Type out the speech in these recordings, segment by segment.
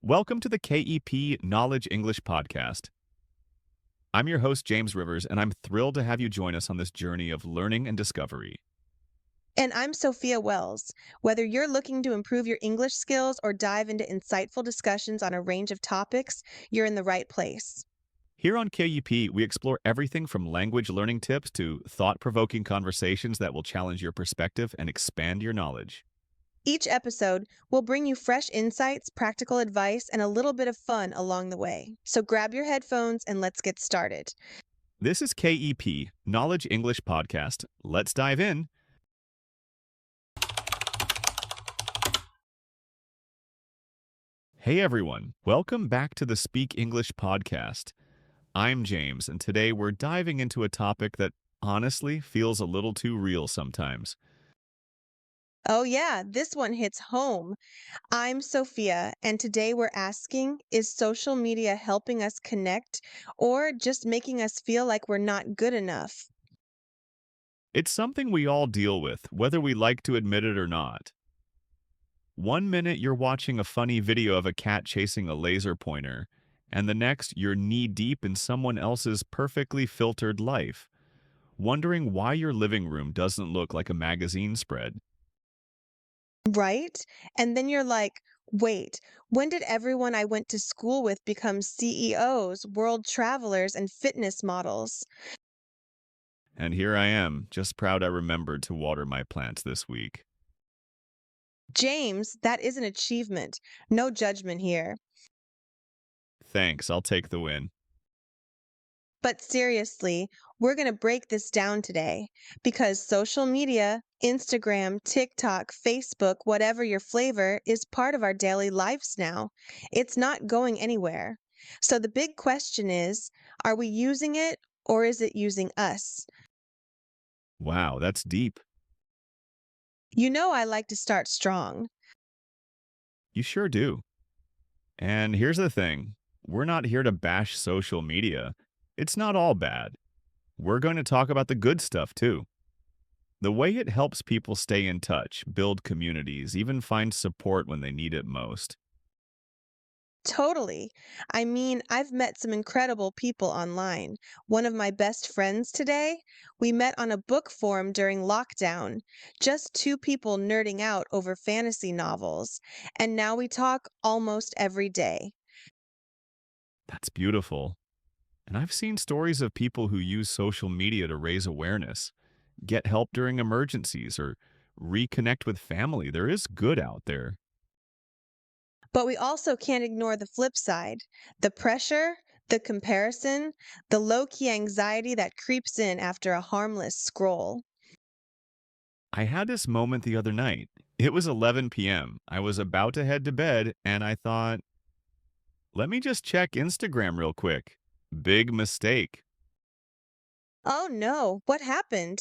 Welcome to the KEP Knowledge English Podcast. I'm your host, James Rivers, and I'm thrilled to have you join us on this journey of learning and discovery. And I'm Sophia Wells. Whether you're looking to improve your English skills or dive into insightful discussions on a range of topics, you're in the right place. Here on KEP, we explore everything from language learning tips to thought-provoking conversations that will challenge your perspective and expand your knowledge. Each episode will bring you fresh insights, practical advice, and a little bit of fun along the way. So grab your headphones and let's get started. This is KEP Knowledge English Podcast. Let's dive in. Hey everyone, welcome back to the Speak English Podcast. I'm James, and today we're diving into a topic that honestly feels a little too real sometimes. Oh, yeah, this one hits home. I'm Sophia, and today we're asking, is social media helping us connect or just making us feel like we're not good enough? It's something we all deal with, whether we like to admit it or not. One minute you're watching a funny video of a cat chasing a laser pointer, and the next you're knee-deep in someone else's perfectly filtered life, wondering why your living room doesn't look like a magazine spread. Right? And then you're like, wait, when did everyone I went to school with become CEOs, world travelers, and fitness models? And here I am, just proud I remembered to water my plants this week. James, that is an achievement. No judgment here. Thanks, I'll take the win. But seriously, we're going to break this down today because social media, Instagram, TikTok, Facebook, whatever your flavor, is part of our daily lives now. It's not going anywhere. So the big question is, are we using it or is it using us? Wow, that's deep. You know I like to start strong. You sure do. And here's the thing, we're not here to bash social media. It's not all bad. We're going to talk about the good stuff too. The way it helps people stay in touch, build communities, even find support when they need it most. Totally. I mean, I've met some incredible people online. One of my best friends today, we met on a book forum during lockdown, just two people nerding out over fantasy novels. And now we talk almost every day. That's beautiful. And I've seen stories of people who use social media to raise awareness, get help during emergencies, or reconnect with family. There is good out there. But we also can't ignore the flip side, the pressure, the comparison, the low key anxiety that creeps in after a harmless scroll. I had this moment the other night. It was 11 p.m. I was about to head to bed, and I thought, let me just check Instagram real quick. Big mistake. Oh no, what happened?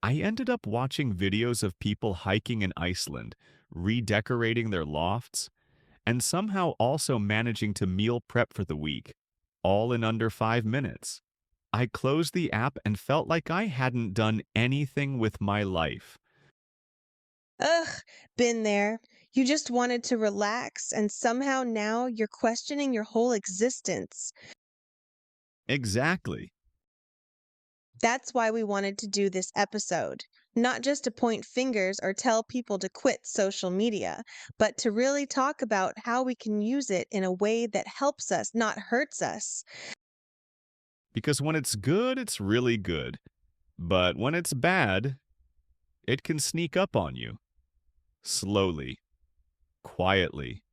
I ended up watching videos of people hiking in Iceland, redecorating their lofts, and somehow also managing to meal prep for the week, all in under 5 minutes. I closed the app and felt like I hadn't done anything with my life. Ugh, been there. You just wanted to relax, and somehow now you're questioning your whole existence. Exactly. That's why we wanted to do this episode. Not just to point fingers or tell people to quit social media, but to really talk about how we can use it in a way that helps us, not hurts us. Because when it's good, it's really good. But when it's bad, it can sneak up on you. Slowly, quietly,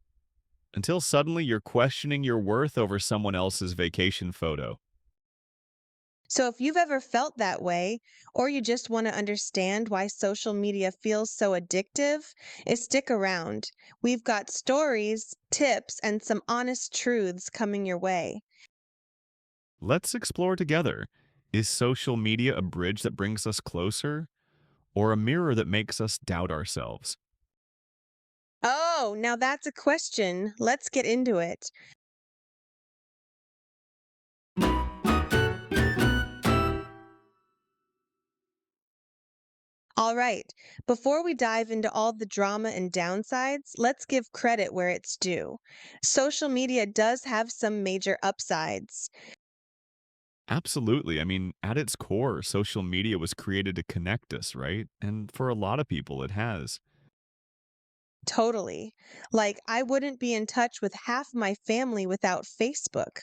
until suddenly you're questioning your worth over someone else's vacation photo. So if you've ever felt that way, or you just want to understand why social media feels so addictive, stick around. We've got stories, tips, and some honest truths coming your way. Let's explore together. Is social media a bridge that brings us closer, or a mirror that makes us doubt ourselves? Oh, now that's a question. Let's get into it. All right, before we dive into all the drama and downsides, let's give credit where it's due. Social media does have some major upsides. Absolutely. I mean, at its core, social media was created to connect us, right? And for a lot of people, it has. Totally. Like, I wouldn't be in touch with half my family without Facebook.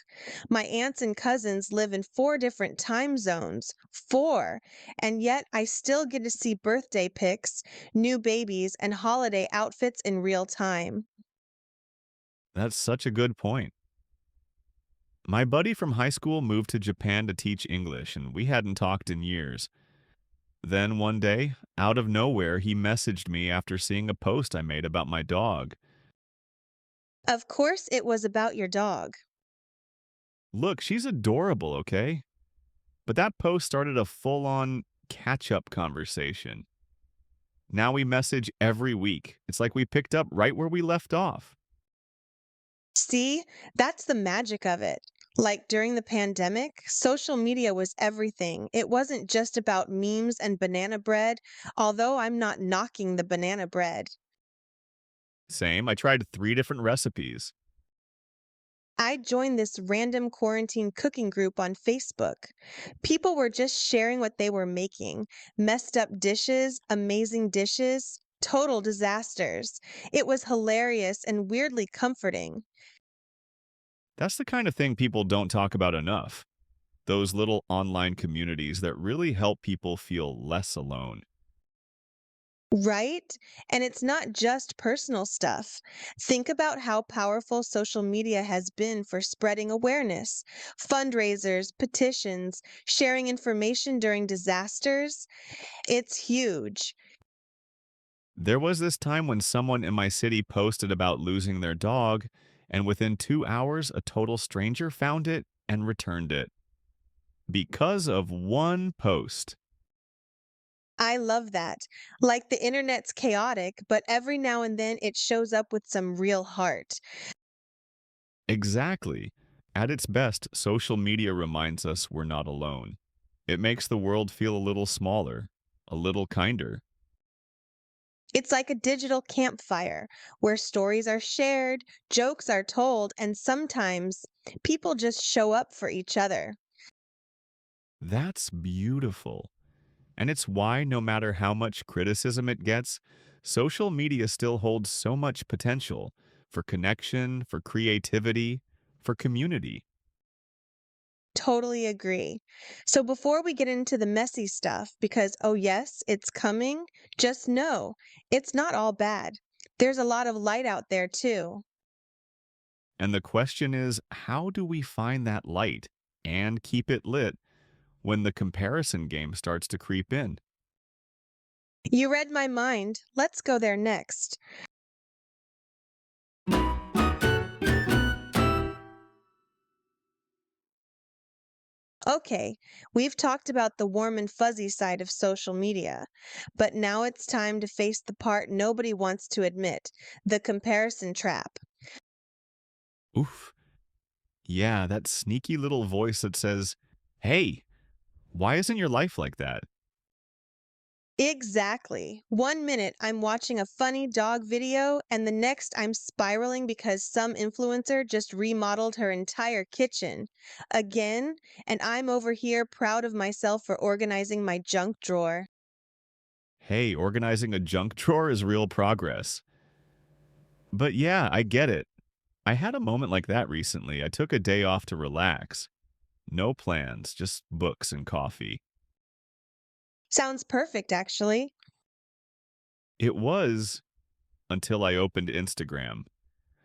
My aunts and cousins live in four different time zones. Four. And yet, I still get to see birthday pics, new babies, and holiday outfits in real time. That's such a good point. My buddy from high school moved to Japan to teach English, and we hadn't talked in years. Then one day, out of nowhere, he messaged me after seeing a post I made about my dog. Of course, it was about your dog. Look, she's adorable, okay? But that post started a full on catch up conversation. Now we message every week. It's like we picked up right where we left off. See, that's the magic of it. Like during the pandemic, social media was everything. It wasn't just about memes and banana bread, although I'm not knocking the banana bread. Same, I tried 3 different recipes. I joined this random quarantine cooking group on Facebook. People were just sharing what they were making, messed up dishes, amazing dishes, total disasters. It was hilarious and weirdly comforting. That's the kind of thing people don't talk about enough. Those little online communities that really help people feel less alone. Right? And it's not just personal stuff. Think about how powerful social media has been for spreading awareness, fundraisers, petitions, sharing information during disasters. It's huge. There was this time when someone in my city posted about losing their dog, and within 2 hours, a total stranger found it and returned it. Because of one post. I love that. Like the internet's chaotic, but every now and then it shows up with some real heart. Exactly. At its best, social media reminds us we're not alone. It makes the world feel a little smaller, a little kinder. It's like a digital campfire where stories are shared, jokes are told, and sometimes people just show up for each other. That's beautiful. And it's why, no matter how much criticism it gets, social media still holds so much potential for connection, for creativity, for community. Totally agree. So before we get into the messy stuff, because oh yes, it's coming, just know it's not all bad. There's a lot of light out there too. And the question is, how do we find that light and keep it lit when the comparison game starts to creep in? You read my mind. Let's go there next. Okay, we've talked about the warm and fuzzy side of social media, but now it's time to face the part nobody wants to admit, the comparison trap. Oof. Yeah, that sneaky little voice that says, hey, why isn't your life like that? Exactly. One minute I'm watching a funny dog video, and the next I'm spiraling because some influencer just remodeled her entire kitchen. Again, and I'm over here proud of myself for organizing my junk drawer. Hey, organizing a junk drawer is real progress. But yeah, I get it. I had a moment like that recently. I took a day off to relax. No plans, just books and coffee. Sounds perfect, actually. It was until I opened Instagram.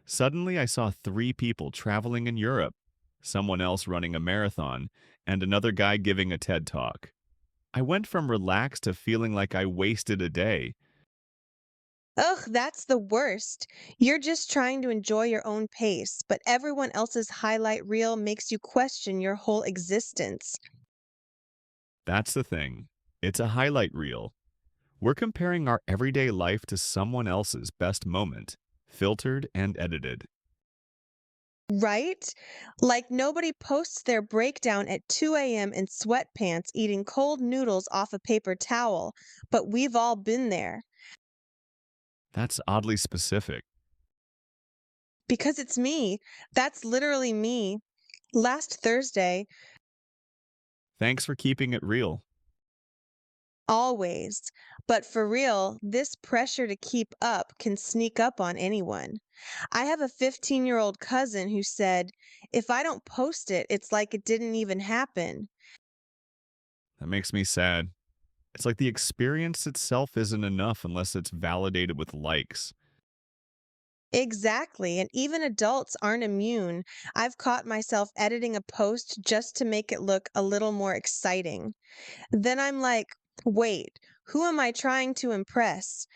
Suddenly, I saw 3 people traveling in Europe, someone else running a marathon, and another guy giving a TED talk. I went from relaxed to feeling like I wasted a day. Ugh, that's the worst. You're just trying to enjoy your own pace, but everyone else's highlight reel makes you question your whole existence. That's the thing. It's a highlight reel. We're comparing our everyday life to someone else's best moment, filtered and edited. Right? Like nobody posts their breakdown at 2 a.m. in sweatpants eating cold noodles off a paper towel, but we've all been there. That's oddly specific. Because it's me. That's literally me. Last Thursday, Thanks for keeping it real. always. But for real, this pressure to keep up can sneak up on anyone. I have a 15-year-old cousin who said, if I don't post it, it's like it didn't even happen. That makes me sad. It's like the experience itself isn't enough unless it's validated with likes. Exactly. And even adults aren't immune. I've caught myself editing a post just to make it look a little more exciting. Then I'm like, wait, who am I trying to impress?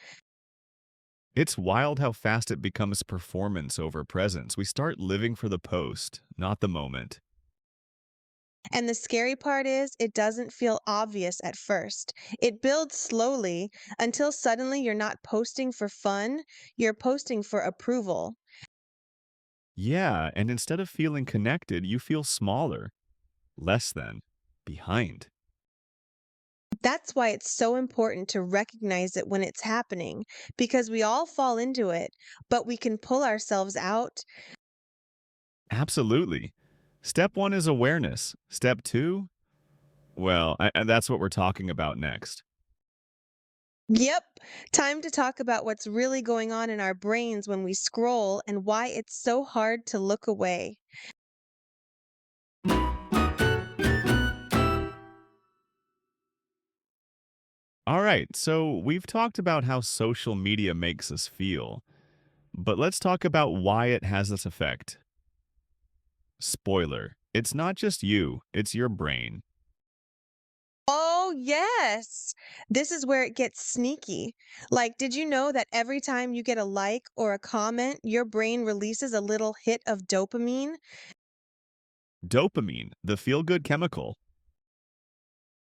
It's wild how fast it becomes performance over presence. We start living for the post, not the moment. And the scary part is, it doesn't feel obvious at first. It builds slowly until suddenly you're not posting for fun, you're posting for approval. Yeah, and instead of feeling connected, you feel smaller, less than, behind. That's why it's so important to recognize it when it's happening, because we all fall into it, but we can pull ourselves out. Absolutely. Step one is awareness. Step two, well, and that's what we're talking about next. Yep, time to talk about what's really going on in our brains when we scroll and why it's so hard to look away. All right, so we've talked about how social media makes us feel, but let's talk about why it has this effect. Spoiler, it's not just you, it's your brain. Oh, yes. This is where it gets sneaky. Like, did you know that every time you get a like or a comment, your brain releases a little hit of dopamine? Dopamine, the feel good chemical.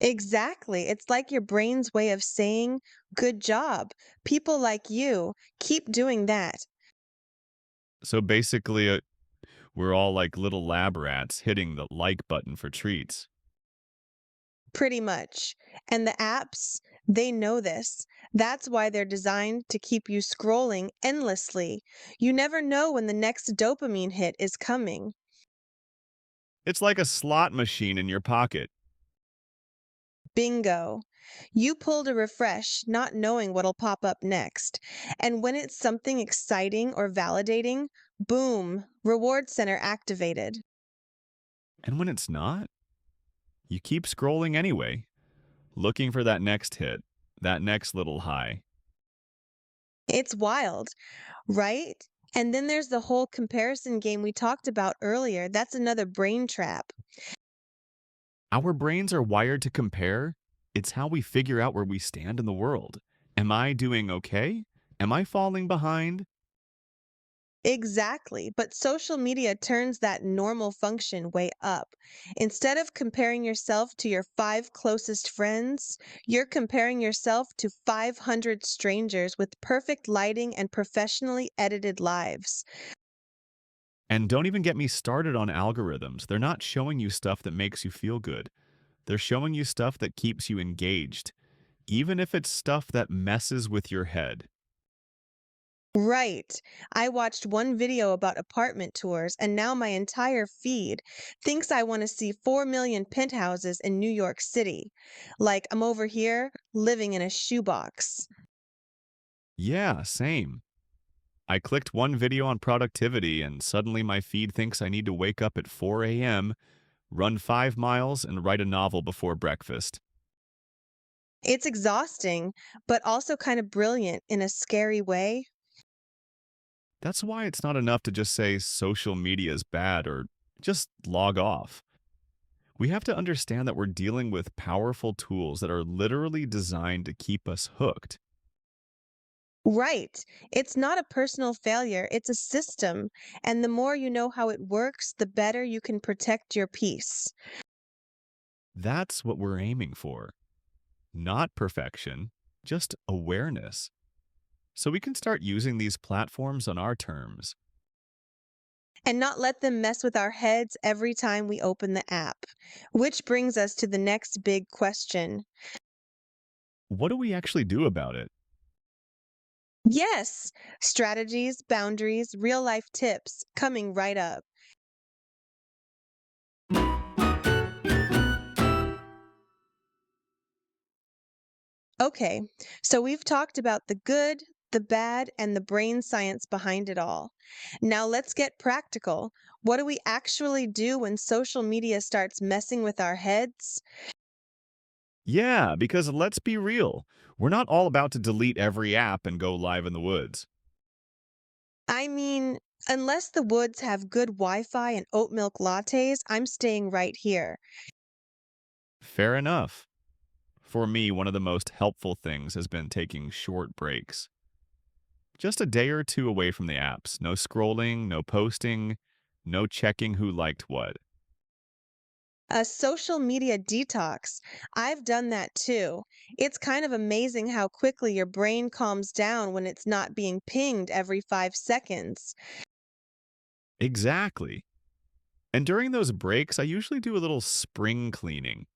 Exactly. It's like your brain's way of saying, good job. People like you, keep doing that. So basically, we're all like little lab rats hitting the like button for treats. Pretty much. And the apps, they know this. That's why they're designed to keep you scrolling endlessly. You never know when the next dopamine hit is coming. It's like a slot machine in your pocket. Bingo. You pulled a refresh, not knowing what'll pop up next. And when it's something exciting or validating, boom, reward center activated. And when it's not, you keep scrolling anyway, looking for that next hit, that next little high. It's wild, right? And then there's the whole comparison game we talked about earlier. That's another brain trap. Our brains are wired to compare. It's how we figure out where we stand in the world. Am I doing okay? Am I falling behind? Exactly. But social media turns that normal function way up. Instead of comparing yourself to your five closest friends, you're comparing yourself to 500 strangers with perfect lighting and professionally edited lives. And don't even get me started on algorithms. They're not showing you stuff that makes you feel good. They're showing you stuff that keeps you engaged, even if it's stuff that messes with your head. Right. I watched one video about apartment tours, and now my entire feed thinks I want to see 4 million penthouses in New York City. Like I'm over here living in a shoebox. Yeah, same. I clicked one video on productivity, and suddenly my feed thinks I need to wake up at 4 a.m., run 5 miles, and write a novel before breakfast. It's exhausting, but also kind of brilliant in a scary way. That's why it's not enough to just say social media is bad or just log off. We have to understand that we're dealing with powerful tools that are literally designed to keep us hooked. Right. It's not a personal failure, it's a system. And the more you know how it works, the better you can protect your peace. That's what we're aiming for. Not perfection, just awareness. So we can start using these platforms on our terms. and not let them mess with our heads every time we open the app. Which brings us to the next big question. What do we actually do about it? Yes, strategies, boundaries, real life tips coming right up. Okay, so we've talked about the good, the bad, and the brain science behind it all. Now let's get practical. What do we actually do when social media starts messing with our heads? Yeah, because let's be real, we're not all about to delete every app and go live in the woods. I mean, unless the woods have good Wi Fi and oat milk lattes, I'm staying right here. Fair enough. For me, one of the most helpful things has been taking short breaks. Just a day or two away from the apps. No scrolling, no posting, no checking who liked what. A social media detox. I've done that too. It's kind of amazing how quickly your brain calms down when it's not being pinged every 5 seconds. Exactly. And during those breaks, I usually do a little spring cleaning.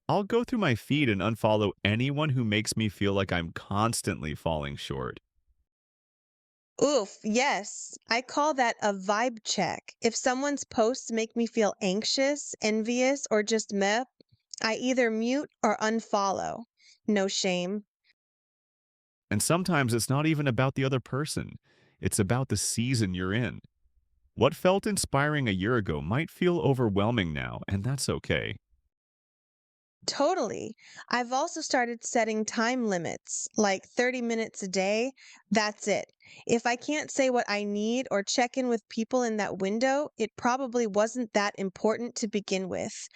I'll go through my feed and unfollow anyone who makes me feel like I'm constantly falling short. Oof, yes. I call that a vibe check. If someone's posts make me feel anxious, envious, or just meh, I either mute or unfollow. No shame. And sometimes it's not even about the other person, it's about the season you're in. What felt inspiring a year ago might feel overwhelming now, and that's okay. Totally. I've also started setting time limits, like 30 minutes a day. That's it. If I can't say what I need or check in with people in that window, it probably wasn't that important to begin with.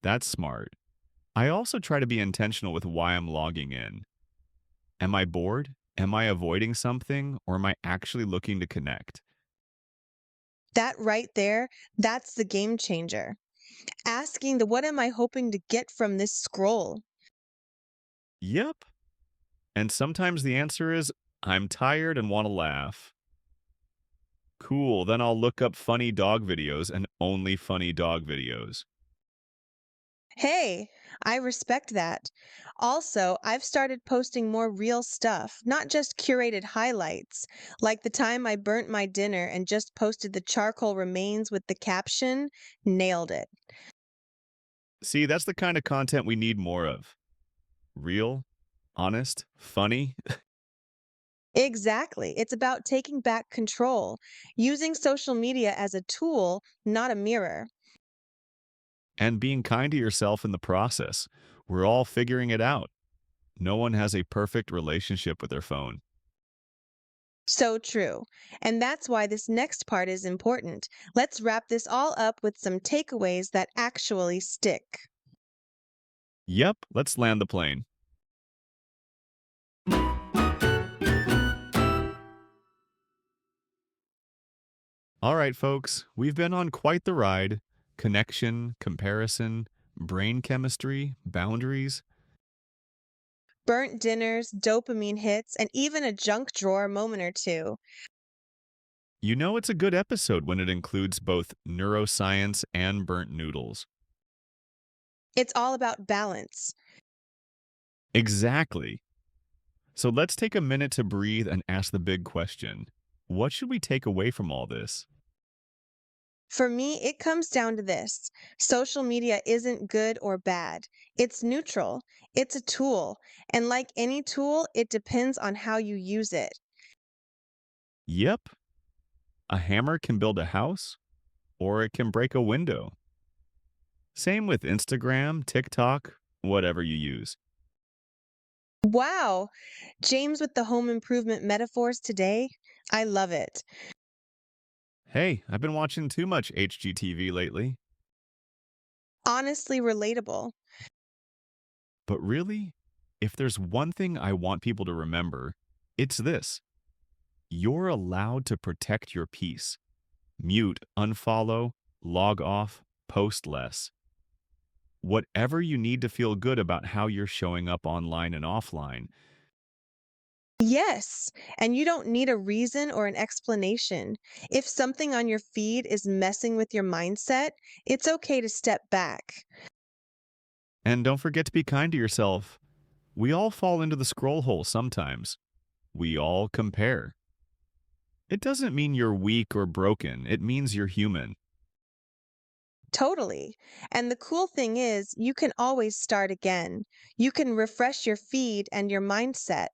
That's smart. I also try to be intentional with why I'm logging in. Am I bored? Am I avoiding something? Or am I actually looking to connect? That right there, that's the game changer. Asking the what am I hoping to get from this scroll? Yep. And sometimes the answer is, I'm tired and want to laugh. Cool, then I'll look up funny dog videos and only funny dog videos. Hey, I respect that. Also, I've started posting more real stuff, not just curated highlights, like the time I burnt my dinner and just posted the charcoal remains with the caption, nailed it. See, that's the kind of content we need more of. Real, honest, funny, Exactly. It's about taking back control, using social media as a tool, not a mirror. and being kind to yourself in the process. We're all figuring it out. No one has a perfect relationship with their phone. So true. And that's why this next part is important. Let's wrap this all up with some takeaways that actually stick. Yep, let's land the plane. All right, folks, we've been on quite the ride. Connection, comparison, brain chemistry, boundaries. Burnt dinners, dopamine hits, and even a junk drawer moment or two. You know it's a good episode when it includes both neuroscience and burnt noodles. It's all about balance. Exactly. So let's take a minute to breathe and ask the big question. What should we take away from all this? For me, it comes down to this: social media isn't good or bad, it's neutral, it's a tool. And like any tool, it depends on how you use it. Yep, a hammer can build a house, or it can break a window. Same with Instagram, TikTok, whatever you use. Wow! James with the home improvement metaphors today. I love it. Hey, I've been watching too much HGTV lately. Honestly relatable. But really, if there's one thing I want people to remember, it's this. You're allowed to protect your peace. Mute, unfollow, log off, post less. Whatever you need to feel good about how you're showing up online and offline, Yes, and you don't need a reason or an explanation. If something on your feed is messing with your mindset, it's okay to step back. And don't forget to be kind to yourself. We all fall into the scroll hole sometimes. We all compare. It doesn't mean you're weak or broken, it means you're human. Totally. And the cool thing is, you can always start again. You can refresh your feed and your mindset.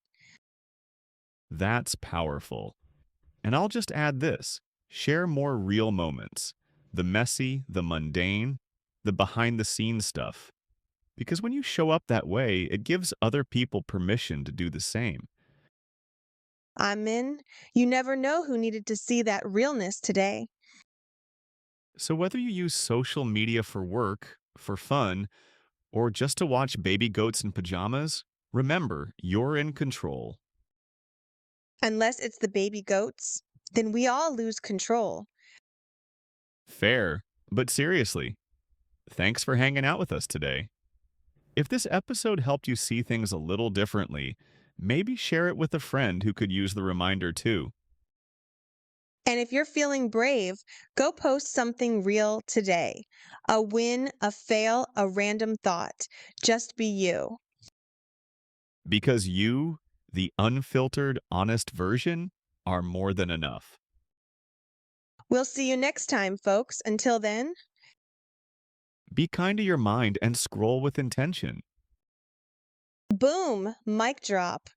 That's powerful. And I'll just add this: share more real moments, the messy, the mundane, the behind the scenes stuff. Because when you show up that way, it gives other people permission to do the same. I'm in. You never know who needed to see that realness today. So, whether you use social media for work, for fun, or just to watch baby goats in pajamas, remember you're in control. Unless it's the baby goats, then we all lose control. Fair, but seriously, thanks for hanging out with us today. If this episode helped you see things a little differently, maybe share it with a friend who could use the reminder too. And if you're feeling brave, go post something real today. A win, a fail, a random thought. Just be you. Because you, the unfiltered, honest version, are more than enough. We'll see you next time, folks. Until then, Be kind to your mind and scroll with intention. boom, mic drop.